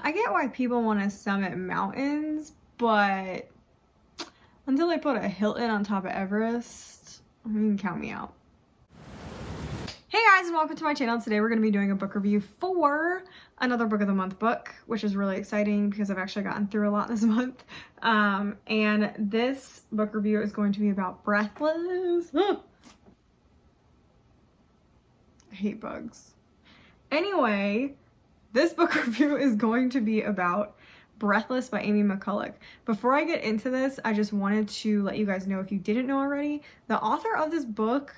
I get why people want to summit mountains, but until they put a Hilton on top of Everest, I mean, count me out. Hey guys, and welcome to my channel. Today we're going to be doing a book review for another book of the month book, which is really exciting because I've actually gotten through a lot this month. And this book review is going to be about Breathless. I hate bugs. Anyway, this book review is going to be about Breathless by Amy McCulloch. Before I get into this, I just wanted to let you guys know, if you didn't know already, the author of this book,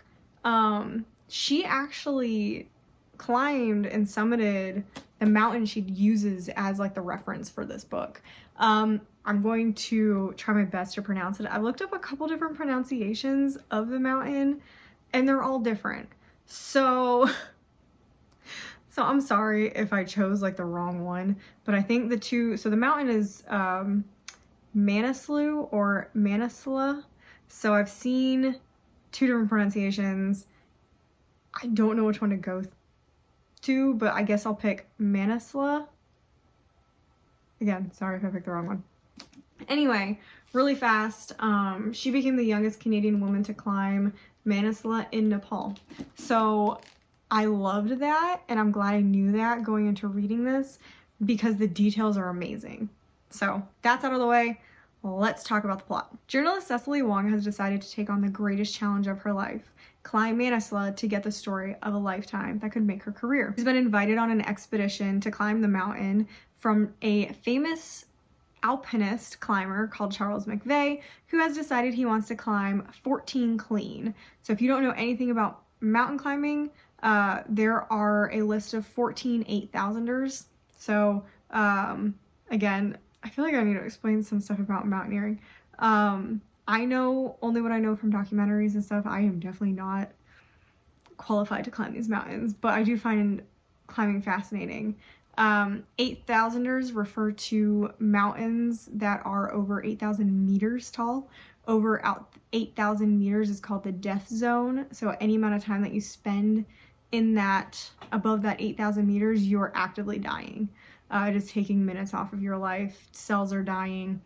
she actually climbed and summited the mountain she uses as like the reference for this book. I'm going to try my best to pronounce it. I looked up a couple different pronunciations of the mountain and they're all different. So I'm sorry if I chose like the wrong one, but I think so the mountain is Manaslu or Manasla. So I've seen two different pronunciations. I don't know which one to go to, but I guess I'll pick Manasla. Again, sorry if I picked the wrong one. Anyway, really fast, she became the youngest Canadian woman to climb Manasla in Nepal. So I loved that, and I'm glad I knew that going into reading this because the details are amazing. So that's out of the way. Let's talk about the plot. Journalist Cecily Wong has decided to take on the greatest challenge of her life, climb Manaslu, to get the story of a lifetime that could make her career. She's been invited on an expedition to climb the mountain from a famous alpinist climber called Charles McVeigh, who has decided he wants to climb 14 clean. So if you don't know anything about mountain climbing, there are a list of 14 8,000ers. So again, I feel like I need to explain some stuff about mountaineering. I know only what I know from documentaries and stuff. I am definitely not qualified to climb these mountains, but I do find climbing fascinating. 8,000ers refer to mountains that are over 8,000 meters tall. Over 8,000 meters is called the death zone. So any amount of time that you spend in that, above that 8,000 meters, you're actively dying. It is taking minutes off of your life. Cells are dying.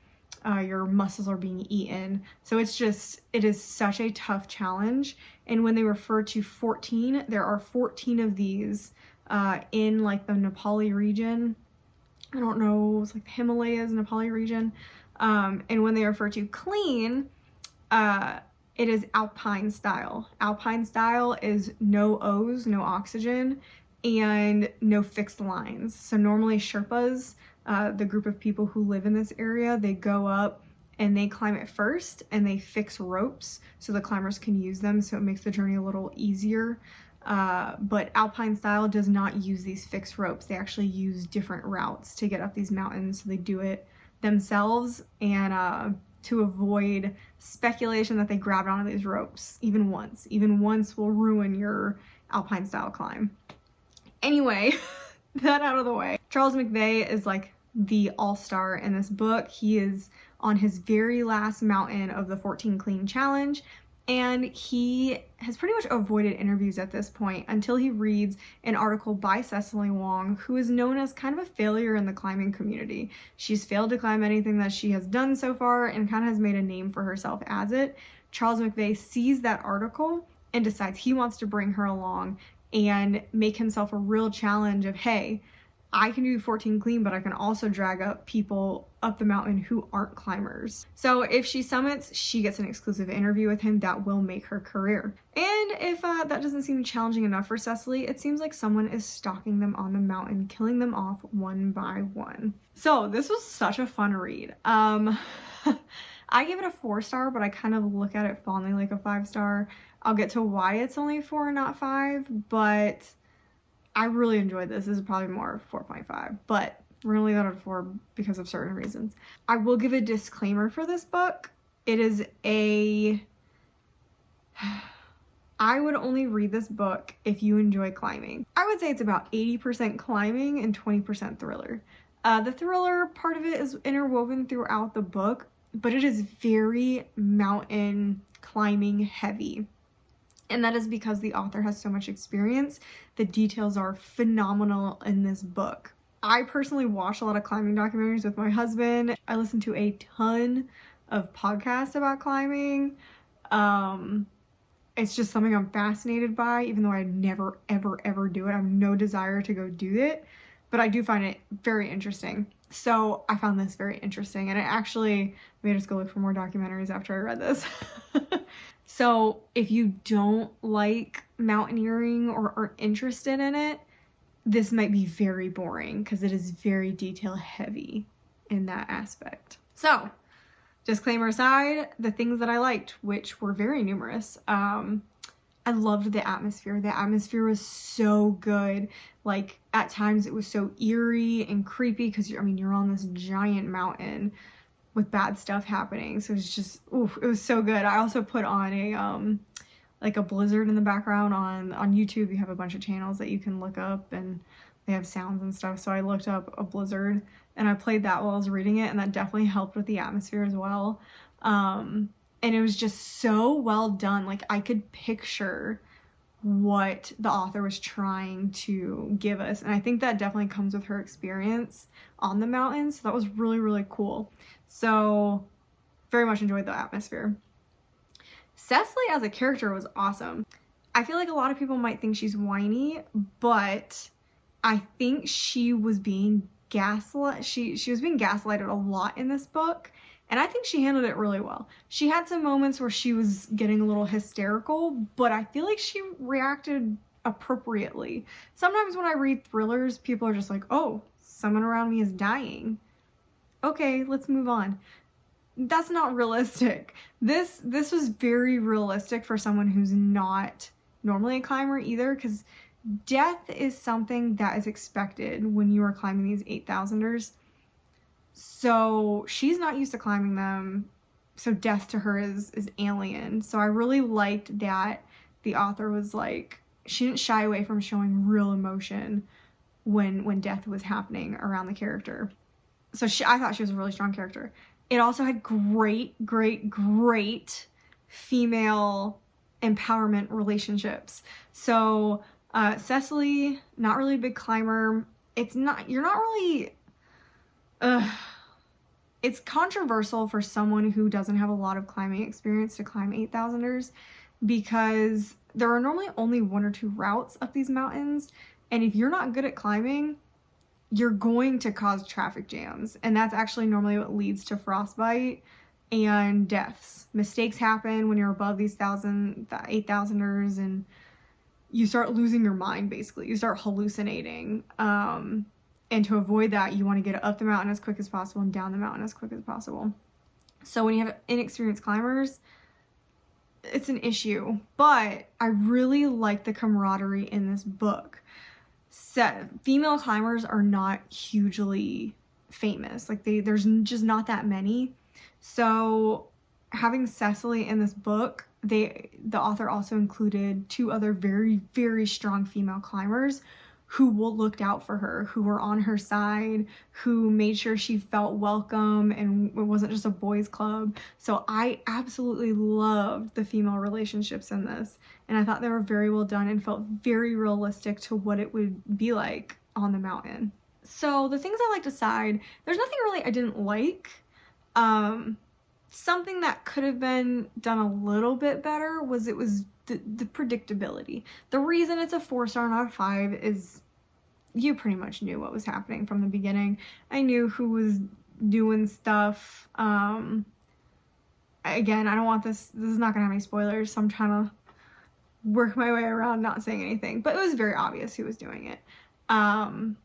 Your muscles are being eaten. So it is such a tough challenge. And when they refer to 14, there are 14 of these in like the Nepali region. I don't know, it's like the Himalayas, Nepali region. And when they refer to clean, it is alpine style. Alpine style is no O's, no oxygen, and no fixed lines. So normally Sherpas, the group of people who live in this area, they go up and they climb it first and they fix ropes so the climbers can use them, so it makes the journey a little easier. But alpine style does not use these fixed ropes. They actually use different routes to get up these mountains. So they do it themselves, and to avoid speculation that they grabbed onto these ropes even once will ruin your alpine style climb. Anyway, that out of the way. Charles McVeigh is like the all-star in this book. He is on his very last mountain of the 14 Clean Challenge, and he has pretty much avoided interviews at this point until he reads an article by Cecily Wong, who is known as kind of a failure in the climbing community. She's failed to climb anything that she has done so far and kind of has made a name for herself as it. Charles McVeigh sees that article and decides he wants to bring her along and make himself a real challenge of, hey, I can do 14 clean, but I can also drag up people up the mountain who aren't climbers. So if she summits, she gets an exclusive interview with him that will make her career. And if that doesn't seem challenging enough for Cecily, it seems like someone is stalking them on the mountain, killing them off one by one. So this was such a fun read. I gave it a 4-star, but I kind of look at it fondly like a 5-star. I'll get to why it's only 4 and not 5, but I really enjoyed this. This is probably more 4.5, but we're gonna leave that at 4 because of certain reasons. I will give a disclaimer for this book. It is I would only read this book if you enjoy climbing. I would say it's about 80% climbing and 20% thriller. The thriller part of it is interwoven throughout the book, but it is very mountain climbing heavy. And that is because the author has so much experience. The details are phenomenal in this book. I personally watch a lot of climbing documentaries with my husband. I listen to a ton of podcasts about climbing. It's just something I'm fascinated by, even though I never, ever, ever do it. I have no desire to go do it, but I do find it very interesting. So I found this very interesting, and it actually made us go look for more documentaries after I read this. So if you don't like mountaineering or aren't interested in it, this might be very boring because it is very detail heavy in that aspect. So, disclaimer aside, the things that I liked, which were very numerous. I loved the atmosphere. The atmosphere was so good. Like, at times it was so eerie and creepy because you're on this giant mountain with bad stuff happening. So it's just, oof, it was so good. I also put on a like a blizzard in the background on YouTube. You have a bunch of channels that you can look up and they have sounds and stuff. So I looked up a blizzard and I played that while I was reading it, and that definitely helped with the atmosphere as well. And it was just so well done. Like, I could picture what the author was trying to give us, and I think that definitely comes with her experience on the mountains. So that was really, really cool. So very much enjoyed the atmosphere. Cecily as a character was awesome. I feel like a lot of people might think she's whiny, but I think she was being gaslight. She was being gaslighted a lot in this book, and I think she handled it really well. She had some moments where she was getting a little hysterical, but I feel like she reacted appropriately. Sometimes when I read thrillers, people are just like, oh, someone around me is dying. Okay, let's move on. That's not realistic. This was very realistic for someone who's not normally a climber either, because death is something that is expected when you are climbing these 8,000ers. So she's not used to climbing them, so death to her is alien. So I really liked that the author was like, she didn't shy away from showing real emotion when death was happening around the character. So I thought she was a really strong character. It also had great female empowerment relationships. So Cecily, not really a big climber. It's controversial for someone who doesn't have a lot of climbing experience to climb 8,000ers, because there are normally only 1 or 2 routes up these mountains, and if you're not good at climbing, you're going to cause traffic jams, and that's actually normally what leads to frostbite and deaths. Mistakes happen when you're above these 8,000ers, and you start losing your mind, basically. You start hallucinating. And to avoid that, you want to get up the mountain as quick as possible and down the mountain as quick as possible. So when you have inexperienced climbers, it's an issue. But I really like the camaraderie in this book. Female climbers are not hugely famous. Like, there's just not that many. So having Cecily in this book, the author also included 2 other very, very strong female climbers who looked out for her, who were on her side, who made sure she felt welcome and it wasn't just a boys' club. So I absolutely loved the female relationships in this, and I thought they were very well done and felt very realistic to what it would be like on the mountain. So the things I liked aside, there's nothing really I didn't like. Something that could have been done a little bit better was the predictability. The reason it's a 4-star not a 5 is you pretty much knew what was happening from the beginning. I knew who was doing stuff. Again, I don't want this is not gonna have any spoilers, so I'm trying to work my way around not saying anything, but it was very obvious who was doing it. And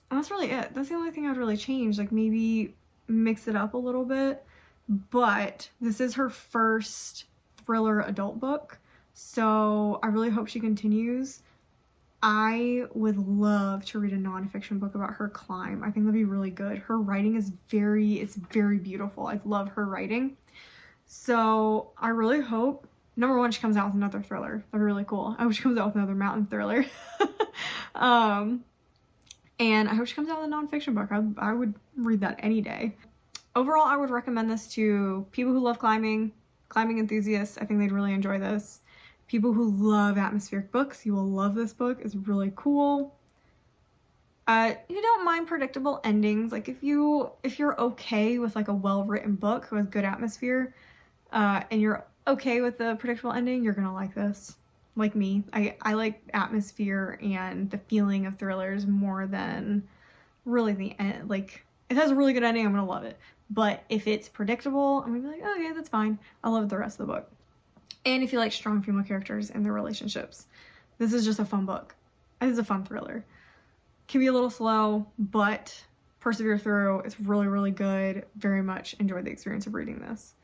that's really it. That's the only thing I'd really change, like maybe mix it up a little bit. But this is her first thriller adult book, so I really hope she continues. I would love to read a nonfiction book about her climb. I think that'd be really good. Her writing is it's very beautiful. I love her writing. So I really hope, number one, she comes out with another thriller. That'd be really cool. I hope she comes out with another mountain thriller. And I hope she comes out with a nonfiction book. I would read that any day. Overall, I would recommend this to people who love climbing enthusiasts. I think they'd really enjoy this. People who love atmospheric books, you will love this book. It's really cool. You don't mind predictable endings. Like if you're okay with like a well-written book with good atmosphere, and you're okay with the predictable ending, you're gonna like this. Like me, I like atmosphere and the feeling of thrillers more than really the end. Like if it has a really good ending, I'm gonna love it. But if it's predictable, I'm gonna be like, oh yeah, that's fine. I love the rest of the book. And if you like strong female characters and their relationships, this is just a fun book. It is a fun thriller. Can be a little slow, but persevere through. It's really, really good. Very much enjoyed the experience of reading this.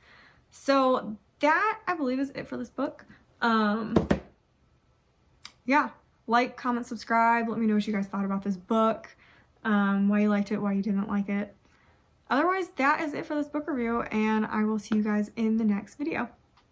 So that, I believe, is it for this book. Yeah, like, comment, subscribe. Let me know what you guys thought about this book, why you liked it, why you didn't like it. Otherwise, that is it for this book review, and I will see you guys in the next video.